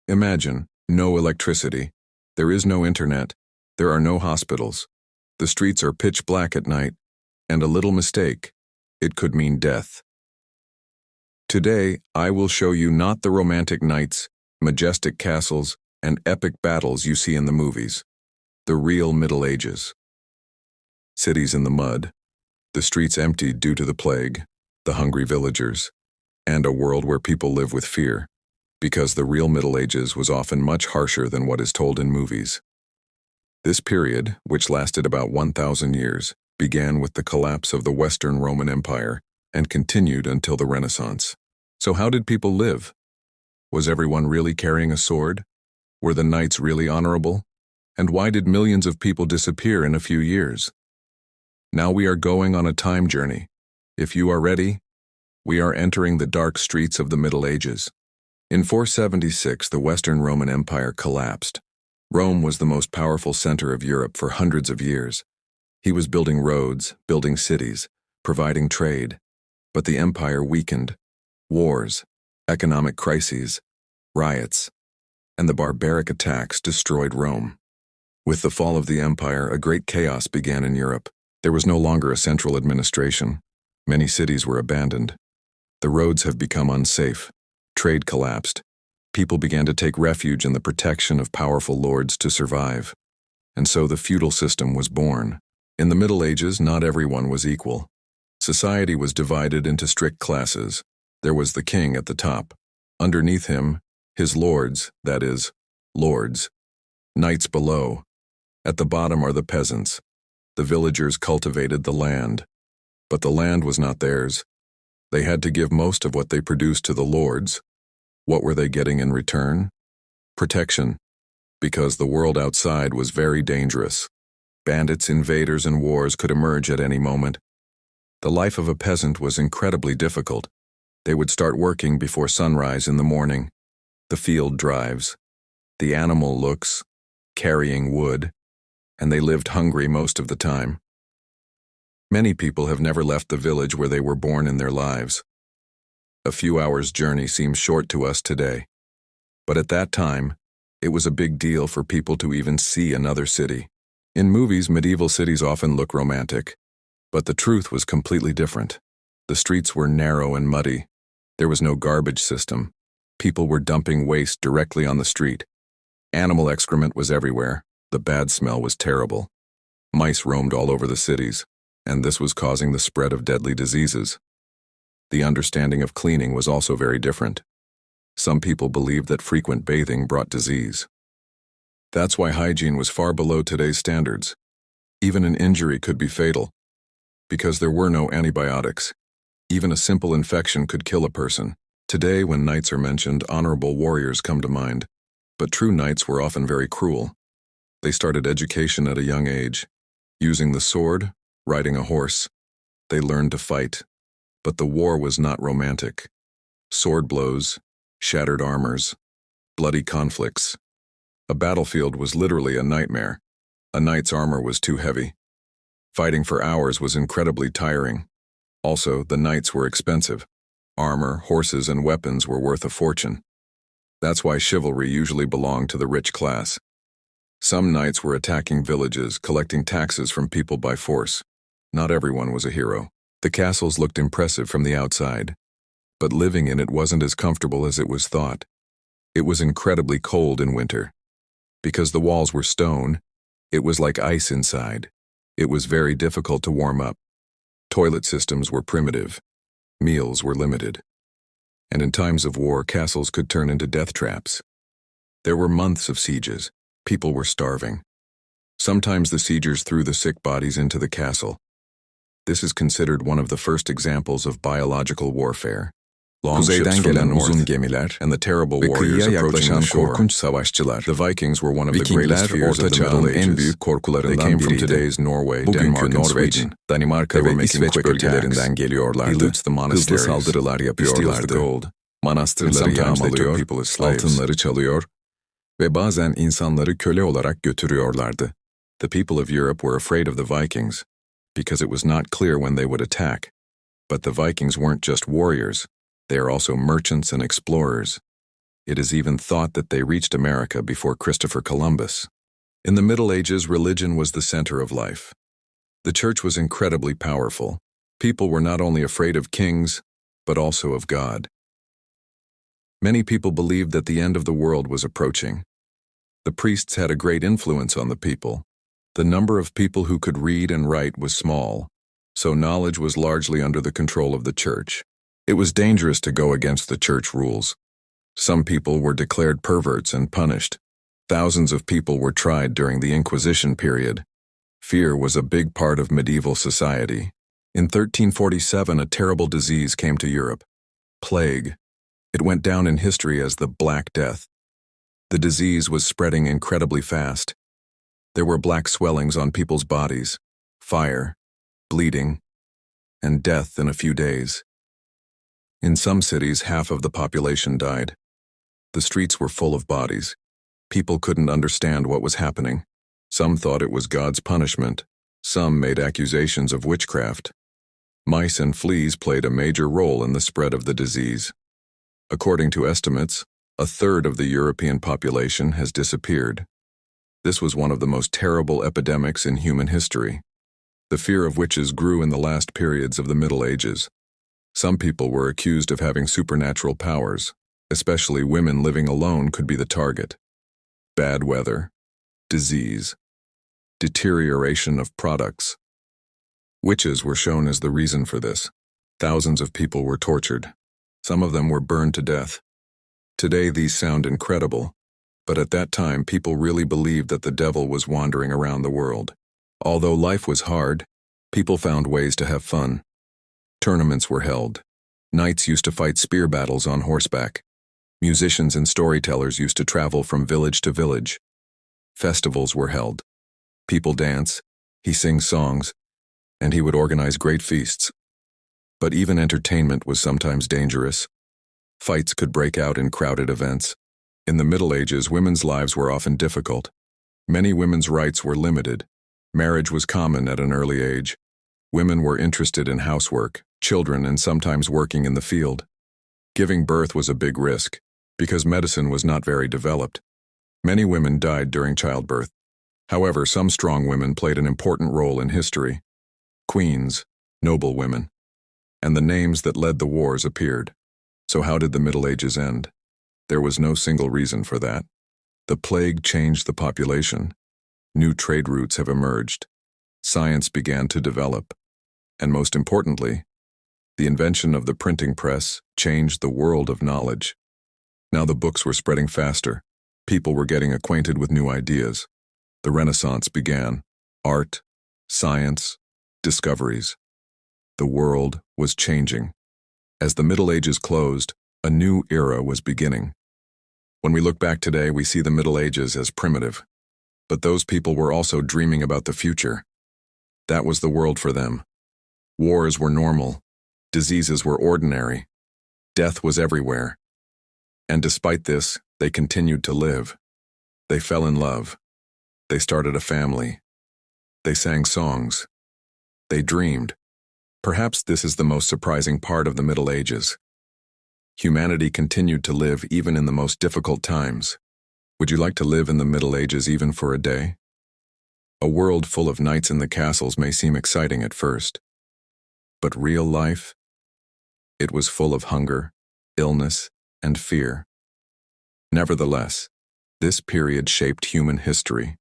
Imagine, no electricity. There is no internet. There are no hospitals. The streets are pitch black at night, and a little mistake, it could mean death. Today, I will show you not the romantic nights, majestic castles, and epic battles you see in the movies. The real Middle Ages. Cities in the mud, the streets emptied due to the plague, the hungry villagers, and a world where people live with fear, because the real Middle Ages was often much harsher than what is told in movies. This period, which lasted about 1,000 years, began with the collapse of the Western Roman Empire and continued until the Renaissance. So how did people live? Was everyone really carrying a sword? Were the knights really honorable? And why did millions of people disappear in a few years? Now we are going on a time journey. If you are ready, we are entering the dark streets of the Middle Ages. In 476, the Western Roman Empire collapsed. Rome was the most powerful center of Europe for hundreds of years. He was building roads, building cities, providing trade. But the empire weakened. Wars, economic crises, riots, and the barbaric attacks destroyed Rome. With the fall of the empire, a great chaos began in Europe. There was no longer a central administration. Many cities were abandoned. The roads have become unsafe. Trade collapsed. People began to take refuge in the protection of powerful lords to survive. And so the feudal system was born. In the Middle Ages, not everyone was equal. Society was divided into strict classes. There was the king at the top. Underneath him, his lords, that is, lords. Knights below. At the bottom are the peasants. The villagers cultivated the land. But the land was not theirs. They had to give most of what they produced to the lords. What were they getting in return? Protection, because the world outside was very dangerous. Bandits, invaders, and wars could emerge at any moment. The life of a peasant was incredibly difficult. They would start working before sunrise in the morning. The field drives, the animal looks, carrying wood, and they lived hungry most of the time. Many people have never left the village where they were born in their lives. A few hours' journey seems short to us today. But at that time, it was a big deal for people to even see another city. In movies, medieval cities often look romantic, but the truth was completely different. The streets were narrow and muddy. There was no garbage system. People were dumping waste directly on the street. Animal excrement was everywhere. The bad smell was terrible. Mice roamed all over the cities, and this was causing the spread of deadly diseases. The understanding of cleaning was also very different. Some people believed that frequent bathing brought disease. That's why hygiene was far below today's standards. Even an injury could be fatal, because there were no antibiotics. Even a simple infection could kill a person. Today, when knights are mentioned, honorable warriors come to mind. But true knights were often very cruel. They started education at a young age. Using the sword, riding a horse, they learned to fight. But the war was not romantic. Sword blows, shattered armors, bloody conflicts. A battlefield was literally a nightmare. A knight's armor was too heavy. Fighting for hours was incredibly tiring. Also, the knights were expensive. Armor, horses, and weapons were worth a fortune. That's why chivalry usually belonged to the rich class. Some knights were attacking villages, collecting taxes from people by force. Not everyone was a hero. The castles looked impressive from the outside, but living in it wasn't as comfortable as it was thought. It was incredibly cold in winter. Because the walls were stone, it was like ice inside. It was very difficult to warm up. Toilet systems were primitive. Meals were limited. And in times of war, castles could turn into death traps. There were months of sieges. People were starving. Sometimes the siegers threw the sick bodies into the castle. This is considered one of the first examples of biological warfare. Long ships from the north gemiler and the terrible warriors approaching the shore. The Vikings were one of the greatest fears of the Middle Ages. They came from today's Norway, Denmark, and Sweden. They were making quick attacks. He loots the monasteries. He steals the gold. And sometimes they took people as slaves. Altınları çalıyor ve bazen insanları köle olarak götürüyorlardı. The people of Europe were afraid of the Vikings, because it was not clear when they would attack. But the Vikings weren't just warriors, they are also merchants and explorers. It is even thought that they reached America before Christopher Columbus. In the Middle Ages, religion was the center of life. The church was incredibly powerful. People were not only afraid of kings, but also of God. Many people believed that the end of the world was approaching. The priests had a great influence on the people. The number of people who could read and write was small, so knowledge was largely under the control of the church. It was dangerous to go against the church rules. Some people were declared perverts and punished. Thousands of people were tried during the Inquisition period. Fear was a big part of medieval society. In 1347, a terrible disease came to Europe: plague. It went down in history as the Black Death. The disease was spreading incredibly fast. There were black swellings on people's bodies, fire, bleeding, and death in a few days. In some cities, half of the population died. The streets were full of bodies. People couldn't understand what was happening. Some thought it was God's punishment. Some made accusations of witchcraft. Mice and fleas played a major role in the spread of the disease. According to estimates, a third of the European population has disappeared. This was one of the most terrible epidemics in human history. The fear of witches grew in the last periods of the Middle Ages. Some people were accused of having supernatural powers. Especially women living alone could be the target. Bad weather, disease, deterioration of products. Witches were shown as the reason for this. Thousands of people were tortured. Some of them were burned to death. Today these sound incredible, but at that time people really believed that the devil was wandering around the world. Although life was hard, people found ways to have fun. Tournaments were held. Knights used to fight spear battles on horseback. Musicians and storytellers used to travel from village to village. Festivals were held. People dance, he sings songs, and he would organize great feasts. But even entertainment was sometimes dangerous. Fights could break out in crowded events. In the Middle Ages, women's lives were often difficult. Many women's rights were limited. Marriage was common at an early age. Women were interested in housework, children, and sometimes working in the field. Giving birth was a big risk, because medicine was not very developed. Many women died during childbirth. However, some strong women played an important role in history. Queens, noble women, and the names that led the wars appeared. So how did the Middle Ages end? There was no single reason for that. The plague changed the population. New trade routes have emerged. Science began to develop. And most importantly, the invention of the printing press changed the world of knowledge. Now the books were spreading faster. People were getting acquainted with new ideas. The Renaissance began. Art, science, discoveries. The world was changing. As the Middle Ages closed, a new era was beginning. When we look back today, we see the Middle Ages as primitive. But those people were also dreaming about the future. That was the world for them. Wars were normal. Diseases were ordinary. Death was everywhere. And despite this, they continued to live. They fell in love. They started a family. They sang songs. They dreamed. Perhaps this is the most surprising part of the Middle Ages. Humanity continued to live even in the most difficult times. Would you like to live in the Middle Ages even for a day? A world full of knights in the castles may seem exciting at first. But real life? It was full of hunger, illness, and fear. Nevertheless, this period shaped human history.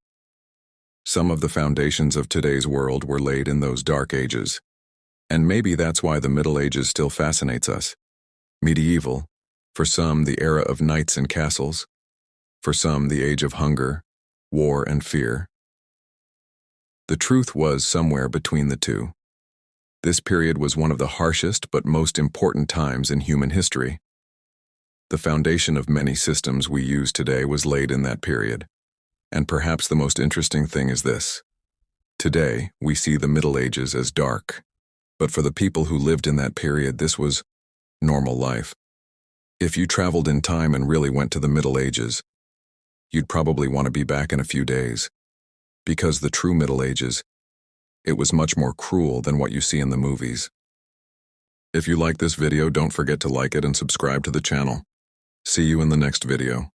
Some of the foundations of today's world were laid in those dark ages. And maybe that's why the Middle Ages still fascinates us. Medieval, for some the era of knights and castles, for some the age of hunger, war, and fear. The truth was somewhere between the two. This period was one of the harshest but most important times in human history. The foundation of many systems we use today was laid in that period. And perhaps the most interesting thing is this. Today, we see the Middle Ages as dark. But for the people who lived in that period, this was normal life. If you traveled in time and really went to the Middle Ages, you'd probably want to be back in a few days. Because the true Middle Ages, it was much more cruel than what you see in the movies. If you like this video, don't forget to like it and subscribe to the channel. See you in the next video.